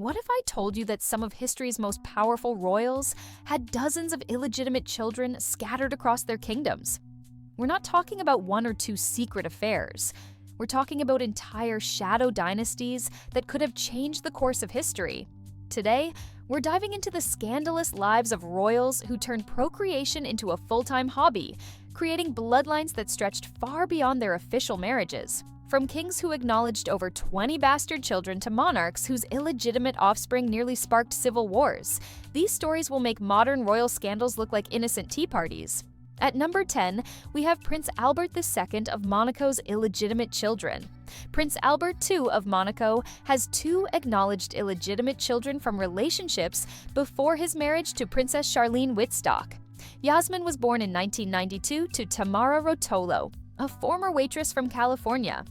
What if I told you that some of history's most powerful royals had dozens of illegitimate children scattered across their kingdoms? We're not talking about one or two secret affairs. We're talking about entire shadow dynasties that could have changed the course of history. Today, we're diving into the scandalous lives of royals who turned procreation into a full-time hobby, creating bloodlines that stretched far beyond their official marriages. From kings who acknowledged over 20 bastard children to monarchs whose illegitimate offspring nearly sparked civil wars, these stories will make modern royal scandals look like innocent tea parties. At number 10, we have Prince Albert II of Monaco's illegitimate children. Prince Albert II of Monaco has two acknowledged illegitimate children from relationships before his marriage to Princess Charlene Wittstock. Yasmin was born in 1992 to Tamara Rotolo, a former waitress from California.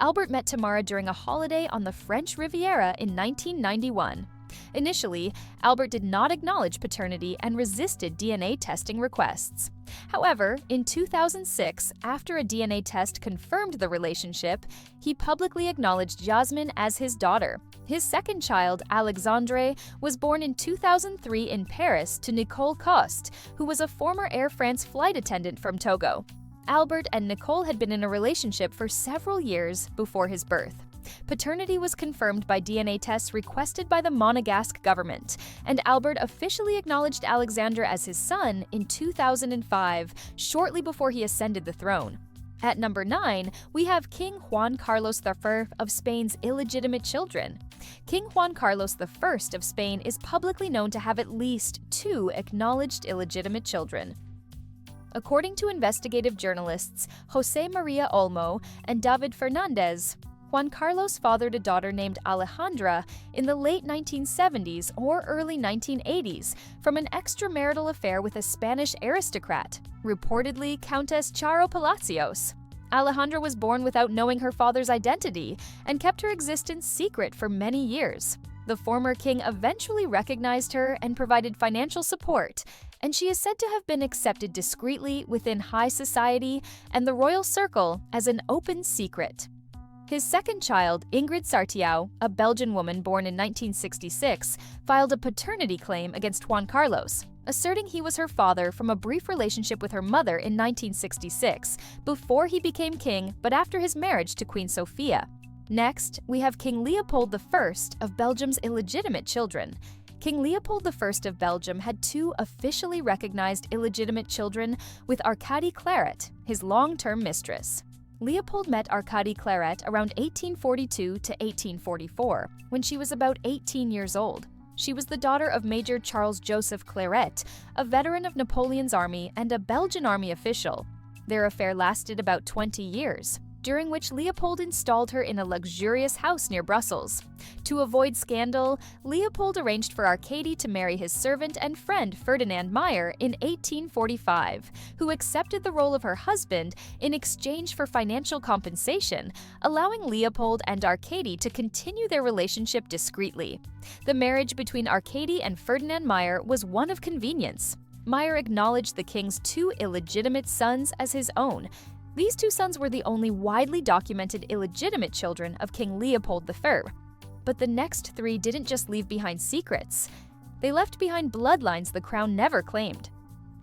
Albert met Tamara during a holiday on the French Riviera in 1991. Initially, Albert did not acknowledge paternity and resisted DNA testing requests. However, in 2006, after a DNA test confirmed the relationship, he publicly acknowledged Yasmin as his daughter. His second child, Alexandre, was born in 2003 in Paris to Nicole Coste, who was a former Air France flight attendant from Togo. Albert and Nicole had been in a relationship for several years before his birth. Paternity was confirmed by DNA tests requested by the Monegasque government, and Albert officially acknowledged Alexandre as his son in 2005, shortly before he ascended the throne. At number 9, we have King Juan Carlos I of Spain's illegitimate children. King Juan Carlos I of Spain is publicly known to have at least two acknowledged illegitimate children. According to investigative journalists José María Olmo and David Fernández, Juan Carlos fathered a daughter named Alejandra in the late 1970s or early 1980s from an extramarital affair with a Spanish aristocrat, reportedly Countess Charo Palacios. Alejandra was born without knowing her father's identity and kept her existence secret for many years. The former king eventually recognized her and provided financial support, and she is said to have been accepted discreetly within high society and the royal circle as an open secret. His second child, Ingrid Sartiau, a Belgian woman born in 1966, filed a paternity claim against Juan Carlos, asserting he was her father from a brief relationship with her mother in 1966, before he became king but after his marriage to Queen Sofia. Next, we have King Leopold I of Belgium's illegitimate children. King Leopold I of Belgium had two officially recognized illegitimate children with Arcadie Claret, his long-term mistress. Leopold met Arcadie Claret around 1842 to 1844, when she was about 18 years old. She was the daughter of Major Charles-Joseph Claret, a veteran of Napoleon's army and a Belgian army official. Their affair lasted about 20 years, during which Leopold installed her in a luxurious house near Brussels. To avoid scandal, Leopold arranged for Arcadie to marry his servant and friend Ferdinand Meyer in 1845, who accepted the role of her husband in exchange for financial compensation, allowing Leopold and Arcadie to continue their relationship discreetly. The marriage between Arcadie and Ferdinand Meyer was one of convenience. Meyer acknowledged the king's two illegitimate sons as his own. These two sons were the only widely documented illegitimate children of King Leopold I. But the next three didn't just leave behind secrets. They left behind bloodlines the crown never claimed.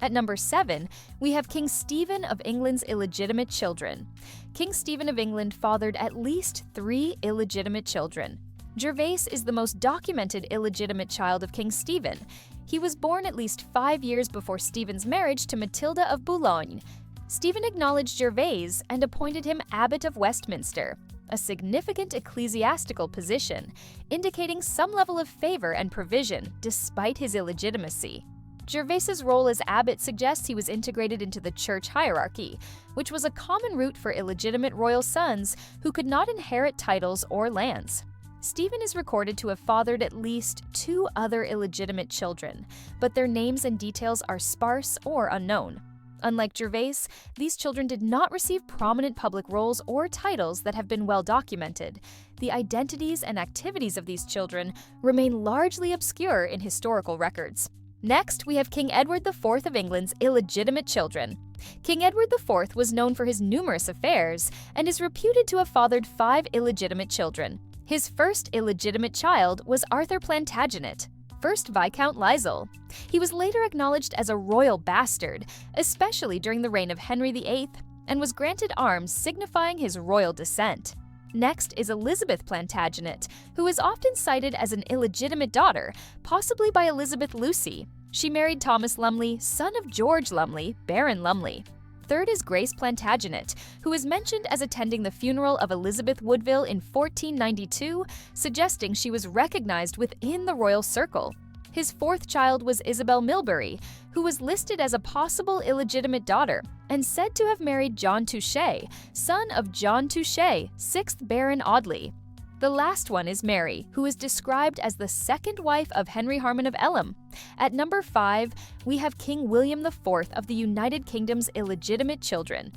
At number 7, we have King Stephen of England's illegitimate children. King Stephen of England fathered at least 3 illegitimate children. Gervase is the most documented illegitimate child of King Stephen. He was born at least 5 years before Stephen's marriage to Matilda of Boulogne. Stephen acknowledged Gervase and appointed him Abbot of Westminster, a significant ecclesiastical position, indicating some level of favor and provision despite his illegitimacy. Gervase's role as abbot suggests he was integrated into the church hierarchy, which was a common route for illegitimate royal sons who could not inherit titles or lands. Stephen is recorded to have fathered at least 2 other illegitimate children, but their names and details are sparse or unknown. Unlike Gervase, these children did not receive prominent public roles or titles that have been well documented. The identities and activities of these children remain largely obscure in historical records. Next, we have King Edward IV of England's illegitimate children. King Edward IV was known for his numerous affairs and is reputed to have fathered 5 illegitimate children. His first illegitimate child was Arthur Plantagenet, 1st Viscount Lisle. He was later acknowledged as a royal bastard, especially during the reign of Henry VIII, and was granted arms signifying his royal descent. Next is Elizabeth Plantagenet, who is often cited as an illegitimate daughter, possibly by Elizabeth Lucy. She married Thomas Lumley, son of George Lumley, Baron Lumley. Third is Grace Plantagenet, who is mentioned as attending the funeral of Elizabeth Woodville in 1492, suggesting she was recognized within the royal circle. His fourth child was Isabel Milbury, who was listed as a possible illegitimate daughter and said to have married John Touchet, son of John Touchet, 6th Baron Audley. The last one is Mary, who is described as the second wife of Henry Harman of Elham. At number 5, we have King William IV of the United Kingdom's illegitimate children.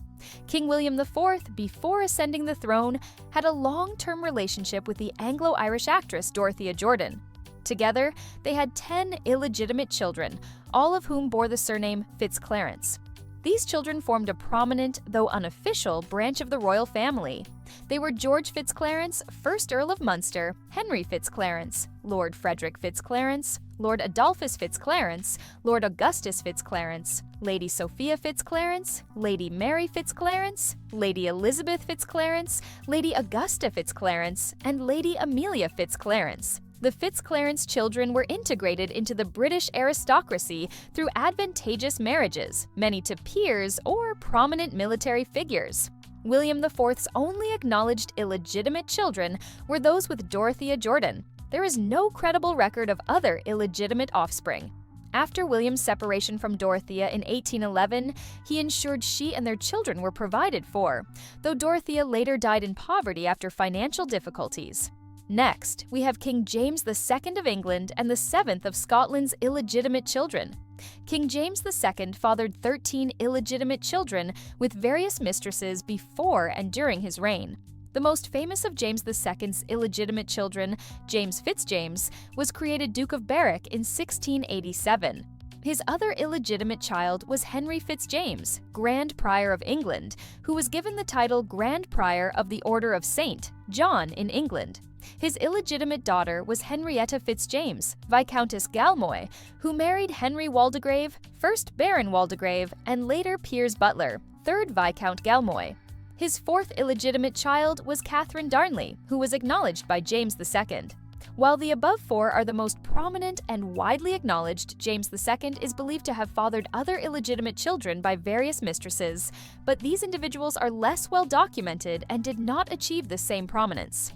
King William IV, before ascending the throne, had a long-term relationship with the Anglo-Irish actress Dorothea Jordan. Together, they had 10 illegitimate children, all of whom bore the surname Fitzclarence. These children formed a prominent, though unofficial, branch of the royal family. They were George Fitzclarence, 1st Earl of Munster, Henry Fitzclarence, Lord Frederick Fitzclarence, Lord Adolphus Fitzclarence, Lord Augustus Fitzclarence, Lady Sophia Fitzclarence, Lady Mary Fitzclarence, Lady Elizabeth Fitzclarence, Lady Augusta Fitzclarence, and Lady Amelia Fitzclarence. The Fitzclarence children were integrated into the British aristocracy through advantageous marriages, many to peers or prominent military figures. William IV's only acknowledged illegitimate children were those with Dorothea Jordan. There is no credible record of other illegitimate offspring. After William's separation from Dorothea in 1811, he ensured she and their children were provided for, though Dorothea later died in poverty after financial difficulties. Next, we have King James II of England and the 7th of Scotland's illegitimate children. King James II fathered 13 illegitimate children with various mistresses before and during his reign. The most famous of James II's illegitimate children, James Fitzjames, was created Duke of Berwick in 1687. His other illegitimate child was Henry Fitzjames, Grand Prior of England, who was given the title Grand Prior of the Order of St. John in England. His illegitimate daughter was Henrietta Fitzjames, Viscountess Galmoy, who married Henry Waldegrave, 1st Baron Waldegrave, and later Piers Butler, 3rd Viscount Galmoy. His fourth illegitimate child was Catherine Darnley, who was acknowledged by James II. While the above four are the most prominent and widely acknowledged, James II is believed to have fathered other illegitimate children by various mistresses, but these individuals are less well documented and did not achieve the same prominence.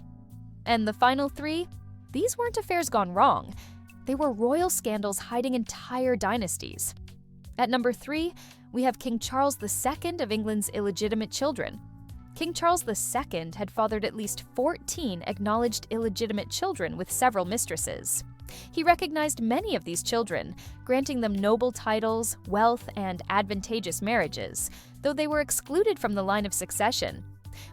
And the final three? These weren't affairs gone wrong. They were royal scandals hiding entire dynasties. At number 3, we have King Charles II of England's illegitimate children. King Charles II had fathered at least 14 acknowledged illegitimate children with several mistresses. He recognized many of these children, granting them noble titles, wealth, and advantageous marriages, though they were excluded from the line of succession.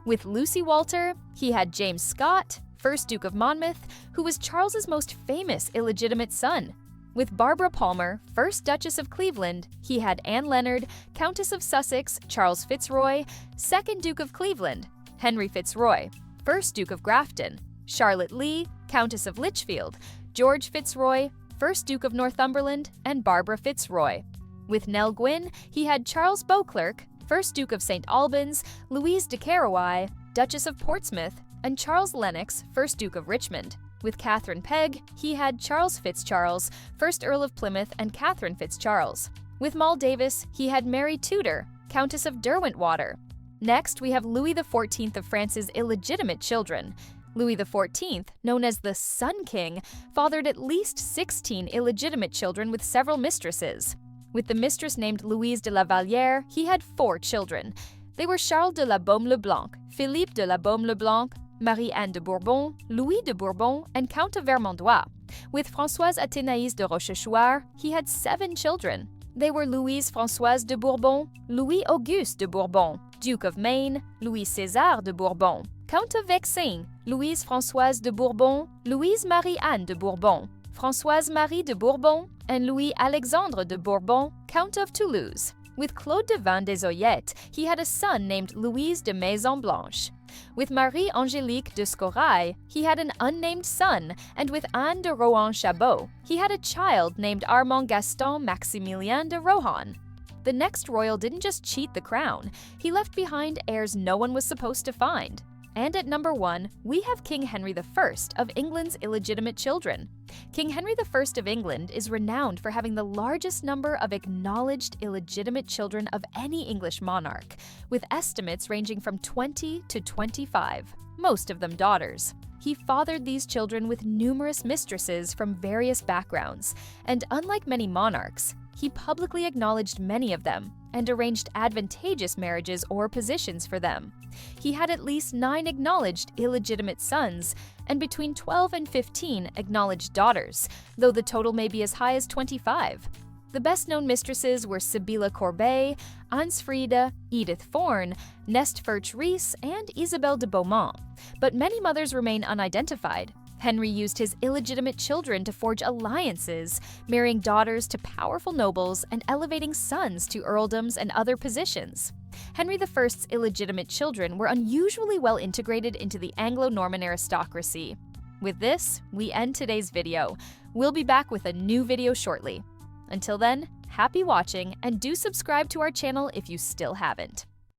With Lucy Walter, he had James Scott, 1st Duke of Monmouth, who was Charles's most famous illegitimate son. With Barbara Palmer, 1st Duchess of Cleveland, he had Anne Leonard, Countess of Sussex, Charles Fitzroy, 2nd Duke of Cleveland, Henry Fitzroy, 1st Duke of Grafton, Charlotte Lee, Countess of Lichfield, George Fitzroy, 1st Duke of Northumberland, and Barbara Fitzroy. With Nell Gwynn, he had Charles Beauclerk, 1st Duke of St. Albans, Louise de Carouaille, Duchess of Portsmouth, and Charles Lennox, 1st Duke of Richmond. With Catherine Pegg, he had Charles Fitzcharles, 1st Earl of Plymouth, and Catherine Fitzcharles. With Moll Davis, he had Mary Tudor, Countess of Derwentwater. Next, we have Louis XIV of France's illegitimate children. Louis XIV, known as the Sun King, fathered at least 16 illegitimate children with several mistresses. With the mistress named Louise de la Vallière, he had 4 children. They were Charles de la Baume-le-Blanc, Philippe de la Baume-le-Blanc, Marie-Anne de Bourbon, Louis de Bourbon, and Count of Vermandois. With Françoise Athénaïs de Rochechouart, he had 7 children. They were Louise Françoise de Bourbon, Louis Auguste de Bourbon, Duke of Maine, Louis César de Bourbon, Count of Vexin, Louise Françoise de Bourbon, Louise Marie-Anne de Bourbon, Françoise Marie de Bourbon, and Louis Alexandre de Bourbon, Count of Toulouse. With Claude de Vin des Oyettes, he had a son named Louise de Maison Blanche. With Marie-Angélique de Scoraille, he had an unnamed son, and with Anne de Rohan-Chabot, he had a child named Armand Gaston Maximilien de Rohan. The next royal didn't just cheat the crown, he left behind heirs no one was supposed to find. And at number 1, we have King Henry I of England's illegitimate children. King Henry I of England is renowned for having the largest number of acknowledged illegitimate children of any English monarch, with estimates ranging from 20 to 25, most of them daughters. He fathered these children with numerous mistresses from various backgrounds, and unlike many monarchs, he publicly acknowledged many of them and arranged advantageous marriages or positions for them. He had at least 9 acknowledged illegitimate sons and between 12 and 15 acknowledged daughters, though the total may be as high as 25. The best-known mistresses were Sibylla Corbet, Ansfriede, Edith Forne, Nestferch Rhys, and Isabelle de Beaumont, but many mothers remain unidentified. Henry used his illegitimate children to forge alliances, marrying daughters to powerful nobles and elevating sons to earldoms and other positions. Henry I's illegitimate children were unusually well integrated into the Anglo-Norman aristocracy. With this, we end today's video. We'll be back with a new video shortly. Until then, happy watching and do subscribe to our channel if you still haven't.